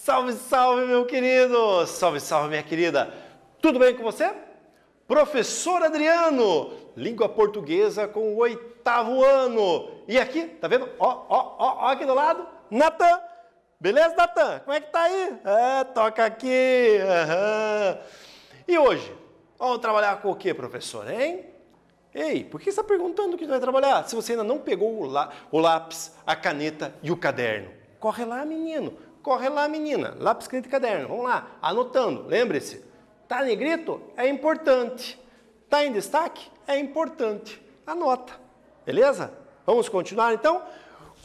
Salve, salve, meu querido! Salve, salve, minha querida! Tudo bem com você? Professor Adriano, língua portuguesa com o 8º ano. E aqui, tá vendo? Ó, aqui do lado, Natan. Beleza, Natan? Como é que tá aí? Toca aqui. Uhum. E hoje, vamos trabalhar com o que, professor, hein? Ei, por que você está perguntando o que vai trabalhar? Se você ainda não pegou o lápis, a caneta e o caderno. Corre lá, menino. Corre lá, menina. Lápis, caneta e caderno. Vamos lá, anotando. Lembre-se, tá em negrito? É importante. Tá em destaque? É importante. Anota. Beleza? Vamos continuar, então?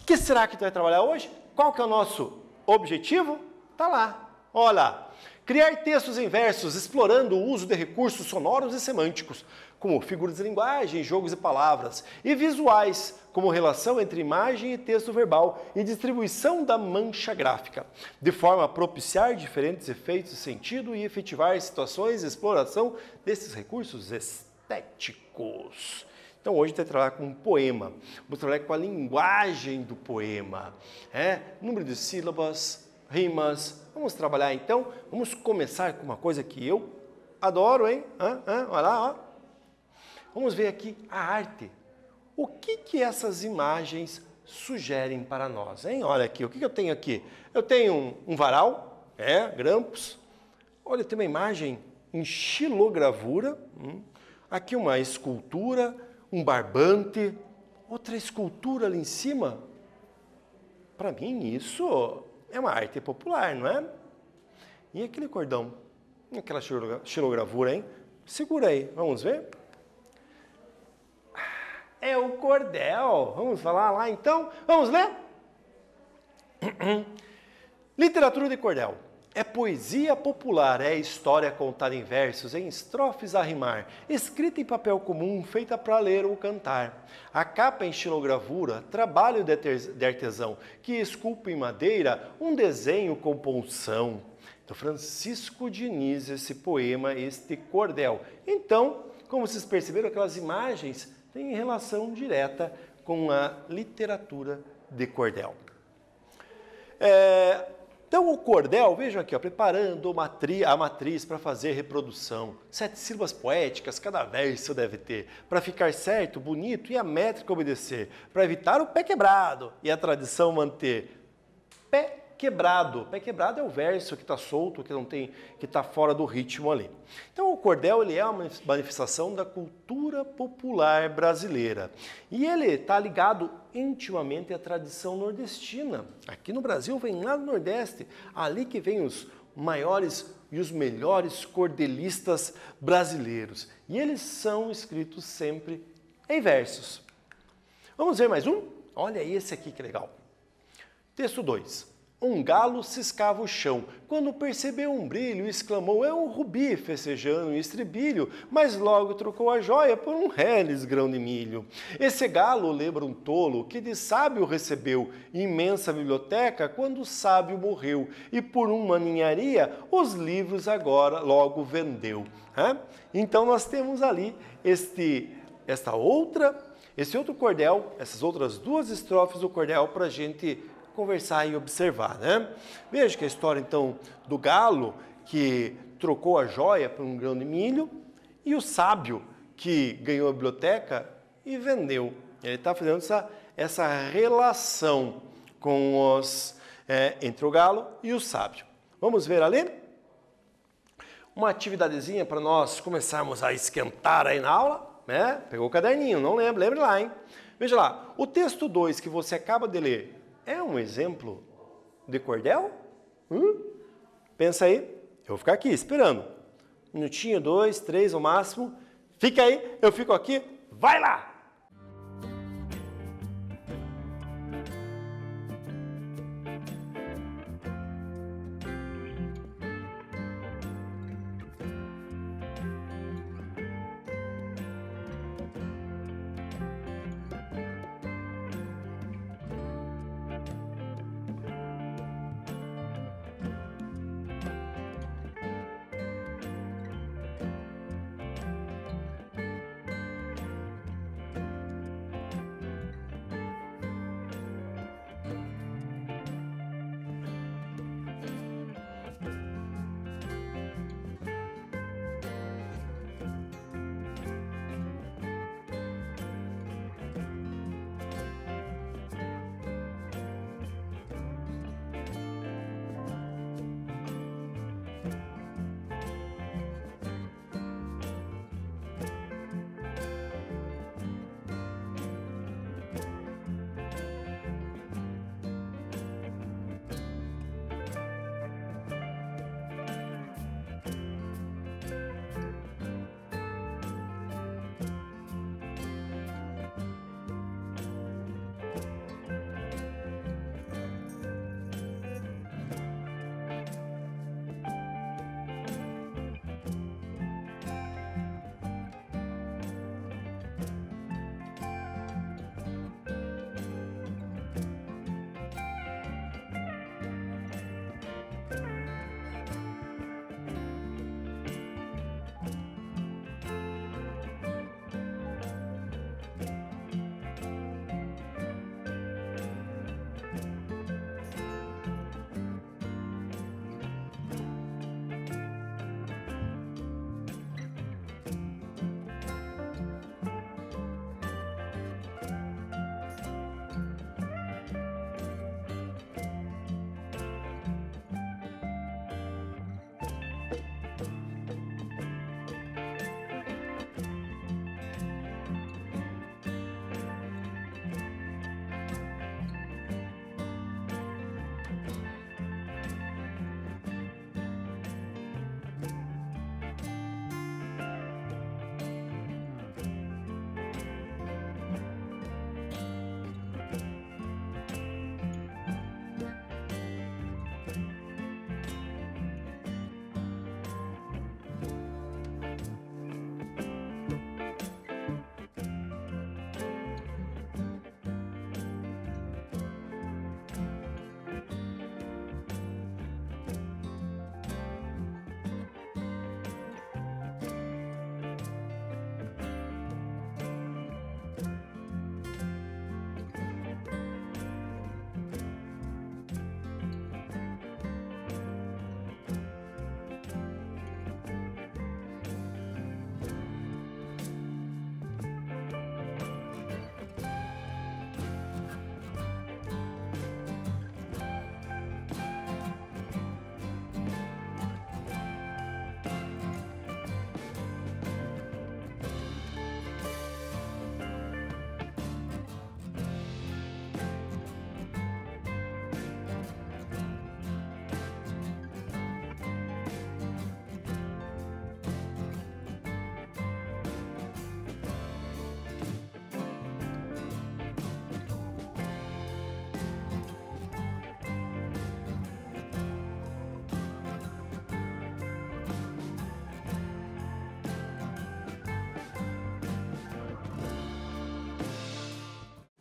O que será que tu vai trabalhar hoje? Qual que é o nosso objetivo? Tá lá. Olha, criar textos em versos explorando o uso de recursos sonoros e semânticos, como figuras de linguagem, jogos de palavras, e visuais, como relação entre imagem e texto verbal e distribuição da mancha gráfica, de forma a propiciar diferentes efeitos de sentido e efetivar situações de exploração desses recursos estéticos. Então hoje a gente vai trabalhar com um poema, vamos trabalhar com a linguagem do poema, número de sílabas, rimas. Vamos trabalhar então, vamos começar com uma coisa que eu adoro, hein? Olha lá, ó. Vamos ver aqui a arte. O que essas imagens sugerem para nós, hein? Olha aqui, o que eu tenho aqui? Eu tenho um varal, grampos. Olha, tem uma imagem em xilogravura. Aqui uma escultura, um barbante, outra escultura ali em cima. Para mim isso é uma arte popular, não é? E aquele cordão? E aquela xilogravura, hein? Segura aí, vamos ver? É o cordel. Vamos falar lá então? Vamos ler? Literatura de cordel. É poesia popular, é história contada em versos, em estrofes a rimar, escrita em papel comum, feita para ler ou cantar. A capa em xilogravura, trabalho de artesão, que esculpe em madeira um desenho com punção. Do Francisco Diniz, esse poema, este cordel. Então, como vocês perceberam, aquelas imagens têm relação direta com a literatura de cordel. Então o cordel, vejam aqui, ó, preparando a matriz para fazer reprodução. 7 sílabas poéticas, cada verso deve ter, para ficar certo, bonito e a métrica obedecer, para evitar o pé quebrado e a tradição manter. Pé quebrado é o verso que está solto, que não tem, que está fora do ritmo ali. Então o cordel ele é uma manifestação da cultura popular brasileira e ele está ligado intimamente à tradição nordestina. Aqui no Brasil vem lá do Nordeste, ali que vem os maiores e os melhores cordelistas brasileiros e eles são escritos sempre em versos. Vamos ver mais um? Olha esse aqui que legal. Texto 2. Um galo ciscava o chão, quando percebeu um brilho, exclamou, é um rubi, festejando um estribilho, mas logo trocou a joia por um reles grão de milho. Esse galo lembra um tolo, que de sábio recebeu imensa biblioteca, quando o sábio morreu, e por uma ninharia, os livros agora logo vendeu. Então nós temos ali esse outro cordel, essas outras duas estrofes do cordel para a gente conversar e observar, né? Veja que a história, então, do galo que trocou a joia por um grão de milho e o sábio que ganhou a biblioteca e vendeu. Ele está fazendo essa relação com entre o galo e o sábio. Vamos ver ali? Uma atividadezinha para nós começarmos a esquentar aí na aula, né? Pegou o caderninho, não lembra? Lembre lá, hein? Veja lá, o texto 2 que você acaba de ler, é um exemplo de cordel? Pensa aí. Eu vou ficar aqui esperando. 1 minutinho, 2, 3 ao máximo. Fica aí, eu fico aqui. Vai lá!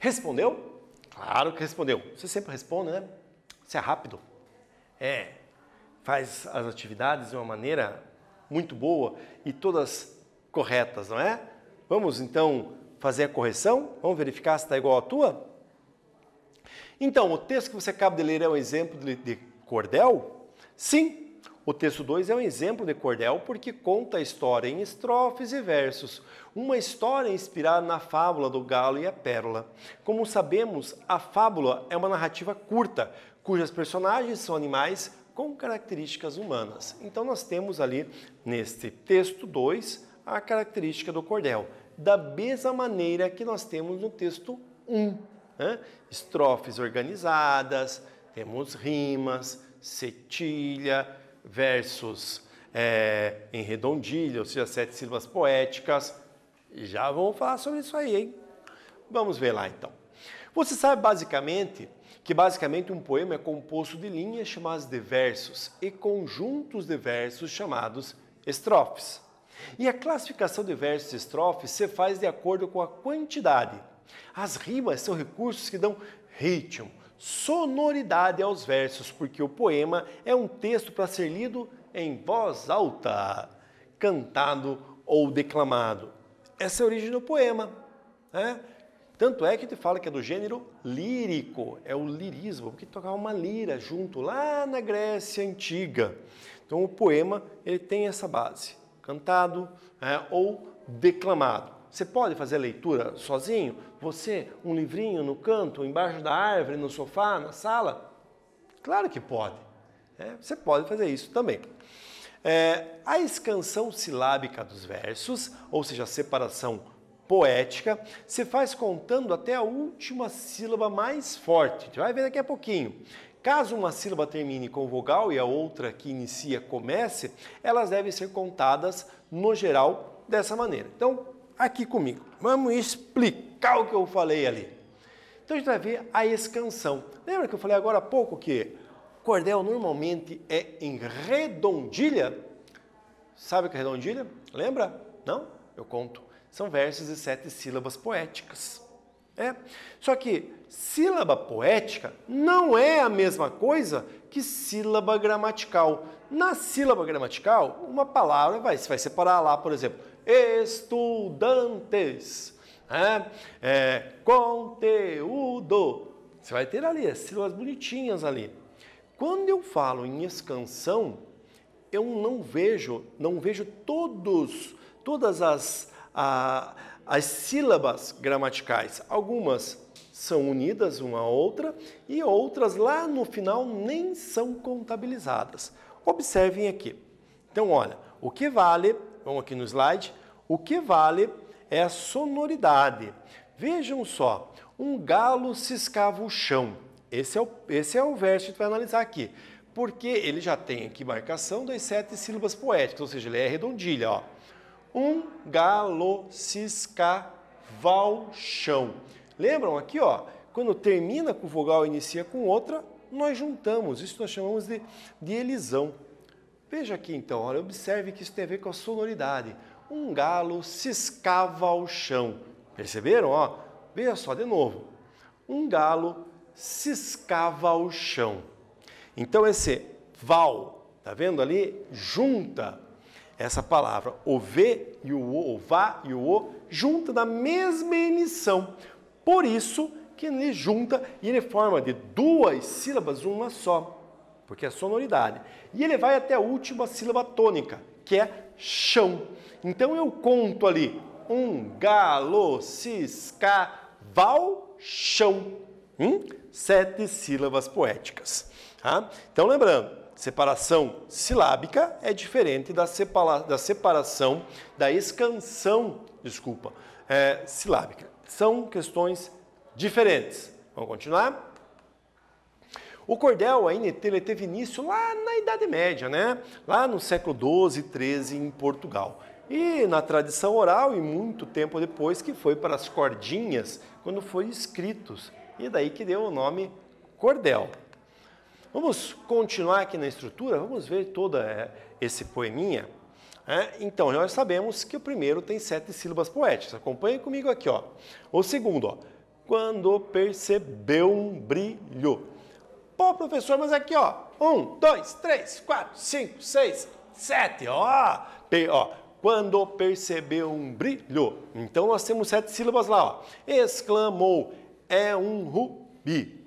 Respondeu? Claro que respondeu. Você sempre responde, né? Você é rápido. Faz as atividades de uma maneira muito boa e todas corretas, não é? Vamos então fazer a correção? Vamos verificar se está igual à tua? Então, o texto que você acaba de ler é um exemplo de cordel? Sim, o texto 2 é um exemplo de cordel porque conta a história em estrofes e versos. Uma história inspirada na fábula do galo e a pérola. Como sabemos, a fábula é uma narrativa curta, cujas personagens são animais com características humanas. Então, nós temos ali, neste texto 2, a característica do cordel, da mesma maneira que nós temos no texto 1. Estrofes organizadas, temos rimas, cedilha, versos em redondilha, ou seja, 7 sílabas poéticas. Já vamos falar sobre isso aí, hein? Vamos ver lá então. Você sabe que um poema é composto de linhas chamadas de versos e conjuntos de versos chamados estrofes. E a classificação de versos e estrofes se faz de acordo com a quantidade. As rimas são recursos que dão ritmo, sonoridade aos versos, porque o poema é um texto para ser lido em voz alta, cantado ou declamado. Essa é a origem do poema, né? Tanto é que te fala que é do gênero lírico, é o lirismo, porque tocava uma lira junto lá na Grécia Antiga. Então o poema ele tem essa base, cantado ou declamado. Você pode fazer a leitura sozinho? Você, um livrinho no canto, embaixo da árvore, no sofá, na sala? Claro que pode. Você pode fazer isso também. A escansão silábica dos versos, ou seja, a separação poética, se faz contando até a última sílaba mais forte. A gente vai ver daqui a pouquinho. Caso uma sílaba termine com vogal e a outra que inicia comece, elas devem ser contadas, no geral, dessa maneira. Então, aqui comigo, vamos explicar o que eu falei ali. Então, a gente vai ver a escansão. Lembra que eu falei agora há pouco que cordel normalmente é em redondilha? Sabe o que é redondilha? Lembra? Não? Eu conto. São versos de 7 sílabas poéticas. Só que sílaba poética não é a mesma coisa que sílaba gramatical. Na sílaba gramatical, uma palavra vai separar lá, por exemplo, estudantes, conteúdo. Você vai ter ali as sílabas bonitinhas ali. Quando eu falo em escansão, eu não vejo todas as sílabas gramaticais. Algumas são unidas uma a outra e outras lá no final nem são contabilizadas. Observem aqui. Então, olha, o que vale, vamos aqui no slide, o que vale é a sonoridade. Vejam só, um galo ciscava o chão. Esse é o verso que a gente vai analisar aqui, porque ele já tem aqui marcação das 7 sílabas poéticas, ou seja, ele é redondilha, ó. Um galo ciscava o chão. Lembram aqui, ó, quando termina com vogal e inicia com outra, nós juntamos. Isso nós chamamos de elisão. Veja aqui então, olha, observe que isso tem a ver com a sonoridade. Um galo ciscava o chão. Perceberam? Ó, veja só de novo. Um galo ciscava o chão. Então esse val, tá vendo ali? Junta essa palavra, o V e o vá e o O, junta da mesma emissão. Por isso que ele junta e ele forma de 2 sílabas uma só, porque é sonoridade. E ele vai até a última sílaba tônica, que é chão. Então eu conto ali, um galo ciscava o chão. 7 sílabas poéticas. Tá? Então lembrando, separação silábica é diferente da separação, da escansão, silábica. São questões diferentes. Vamos continuar? O cordel ainda teve início lá na Idade Média, né? Lá no século XII e XIII em Portugal. E na tradição oral e muito tempo depois que foi para as cordinhas, quando foi escritos. E daí que deu o nome cordel. Vamos continuar aqui na estrutura, vamos ver todo esse poeminha. Então, nós sabemos que o primeiro tem 7 sílabas poéticas. Acompanhe comigo aqui, ó. O segundo, ó. quando percebeu um brilho. Pô, professor, mas aqui, ó, 1, 2, 3, 4, 5, 6, 7, ó, quando percebeu um brilho. Então, nós temos 7 sílabas lá, ó. Exclamou, é um rubi.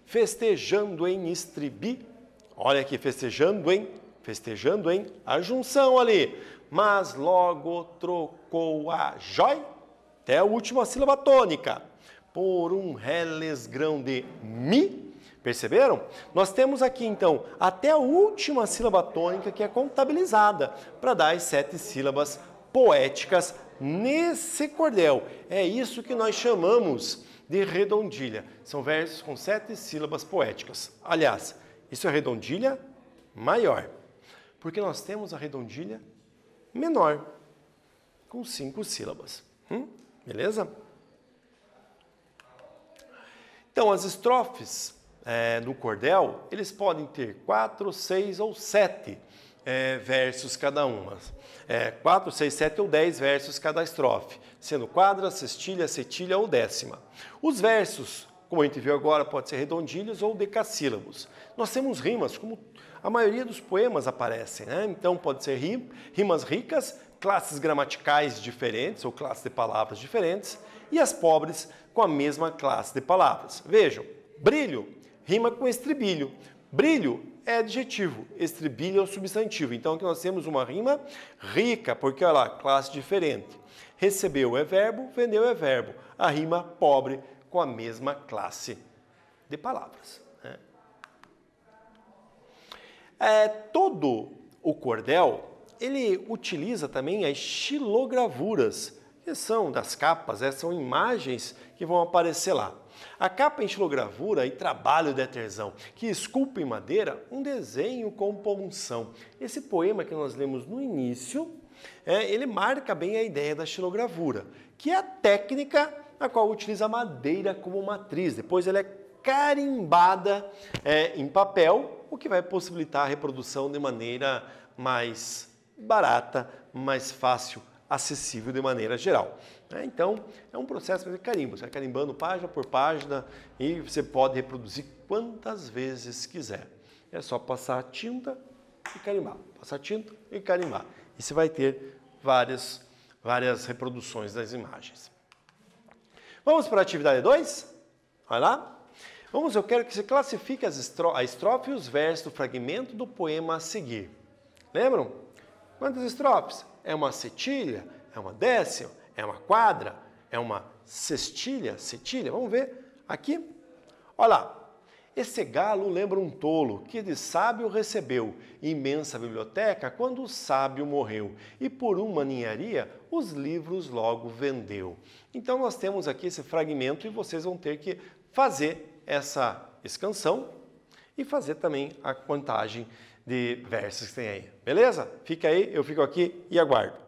Festejando em estribi. Olha aqui, festejando em, a junção ali. Mas logo trocou a jóia, até a última sílaba tônica, por um relesgrão de mi. Perceberam? Nós temos aqui, então, até a última sílaba tônica que é contabilizada para dar as 7 sílabas poéticas nesse cordel. É isso que nós chamamos de redondilha. São versos com 7 sílabas poéticas. Aliás, isso é redondilha maior, porque nós temos a redondilha menor, com 5 sílabas. Beleza? Então, as estrofes no cordel, eles podem ter 4, 6 ou 7 versos cada uma. 4, 6, 7 ou 10 versos cada estrofe, sendo quadra, sextilha, setilha ou décima. Os versos, como a gente viu agora, pode ser redondilhos ou decassílabos. Nós temos rimas, como a maioria dos poemas aparecem, né? Então pode ser rimas ricas, classes gramaticais diferentes ou classes de palavras diferentes, e as pobres com a mesma classe de palavras. Vejam, brilho rima com estribilho. Brilho é adjetivo, estribilho é o substantivo. Então aqui nós temos uma rima rica, porque olha lá, classe diferente. Recebeu é verbo, vendeu é verbo. A rima pobre com a mesma classe de palavras. Todo o cordel, ele utiliza também as xilogravuras, que são das capas, são imagens que vão aparecer lá. A capa em xilogravura e trabalho de artesão, que esculpe em madeira um desenho com punção. Esse poema que nós lemos no início, ele marca bem a ideia da xilogravura, que é a técnica a qual utiliza a madeira como matriz. Depois ela é carimbada em papel, o que vai possibilitar a reprodução de maneira mais barata, mais fácil, acessível de maneira geral. Então, é um processo de carimbo. Você vai carimbando página por página e você pode reproduzir quantas vezes quiser. É só passar a tinta e carimbar. Passar a tinta e carimbar. E você vai ter várias reproduções das imagens. Vamos para a atividade 2? Vai lá. Eu quero que você classifique a estrofe e os versos do fragmento do poema a seguir. Lembram? Quantas estrofes? É uma setilha? É uma décima? É uma quadra? É uma sextilha? Setilha? Vamos ver aqui. Olha lá. Esse galo lembra um tolo que de sábio recebeu imensa biblioteca quando o sábio morreu e por uma ninharia os livros logo vendeu. Então nós temos aqui esse fragmento e vocês vão ter que fazer essa escansão e fazer também a contagem de versos que tem aí. Beleza? Fica aí, eu fico aqui e aguardo.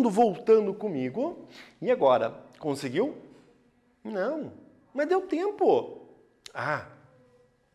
voltando comigo. E agora, conseguiu? Não, mas deu tempo. Ah,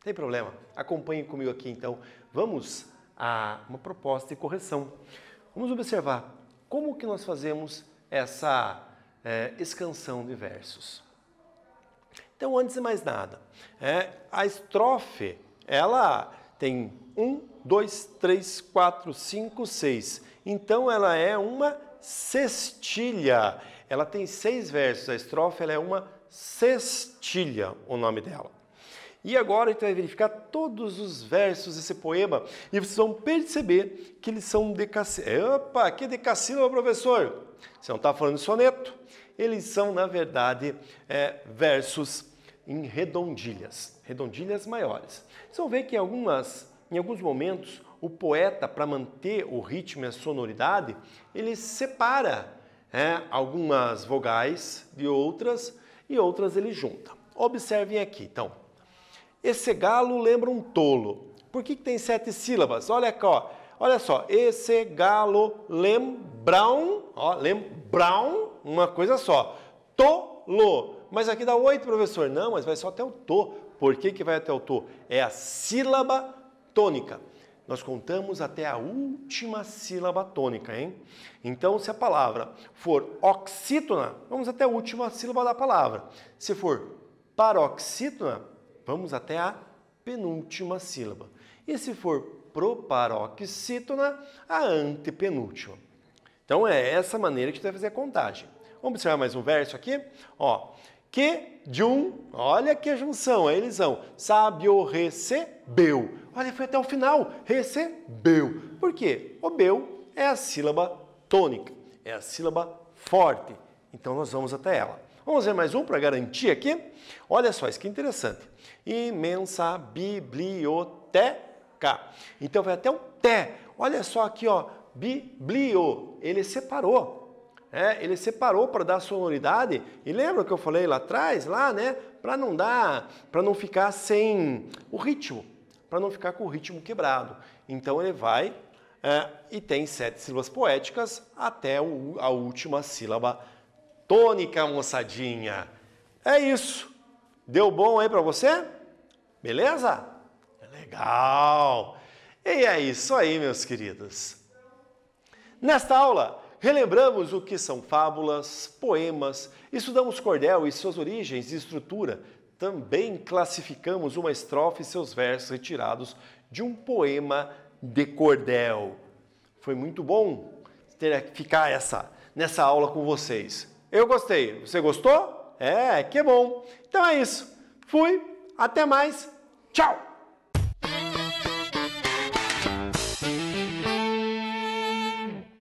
tem problema. Acompanhe comigo aqui, então. Vamos a uma proposta de correção. Vamos observar como que nós fazemos essa escansão de versos. Então, antes de mais nada, a estrofe, ela tem 1, 2, 3, 4, 5, 6. Então, ela é uma cestilha. Ela tem 6 versos. A estrofe ela é uma cestilha, o nome dela. E agora a gente vai verificar todos os versos desse poema e vocês vão perceber que eles são decassílabos. Opa, que decassílabo, professor? Você não está falando de soneto? Eles são, na verdade, versos em redondilhas, redondilhas maiores. Vocês vão ver que em alguns momentos o poeta, para manter o ritmo e a sonoridade, ele separa algumas vogais de outras e outras ele junta. Observem aqui, então. Esse galo lembra um tolo. Por que tem 7 sílabas? Olha aqui, ó. Olha só. Esse galo lembram, uma coisa só. Tolo. Mas aqui dá 8, professor. Não, mas vai só até o to. Por que vai até o to? É a sílaba tônica. Nós contamos até a última sílaba tônica, hein? Então, se a palavra for oxítona, vamos até a última sílaba da palavra. Se for paroxítona, vamos até a penúltima sílaba. E se for proparoxítona, a antepenúltima. Então, é essa maneira que a gente vai fazer a contagem. Vamos observar mais um verso aqui? Ó, que de um, olha que junção, a elisão. Sábio recebeu. Olha, foi até o final. Recebeu. Por quê? O beu é a sílaba tônica, é a sílaba forte. Então, nós vamos até ela. Vamos ver mais um para garantir aqui? Olha só, isso que é interessante. Imensa biblioteca. Então, vai até o té. Olha só aqui, ó. Biblio. Ele separou. Ele separou para dar sonoridade. E lembra que eu falei lá atrás, né? Para não ficar sem o ritmo. Para não ficar com o ritmo quebrado. Então, ele vai e tem 7 sílabas poéticas até a última sílaba tônica, moçadinha. É isso. Deu bom aí para você? Beleza? Legal! E é isso aí, meus queridos. Nesta aula, relembramos o que são fábulas, poemas, estudamos cordel e suas origens e estrutura. Também classificamos uma estrofe e seus versos retirados de um poema de cordel. Foi muito bom ficar nessa aula com vocês. Eu gostei. Você gostou? Que bom. Então é isso. Fui. Até mais. Tchau.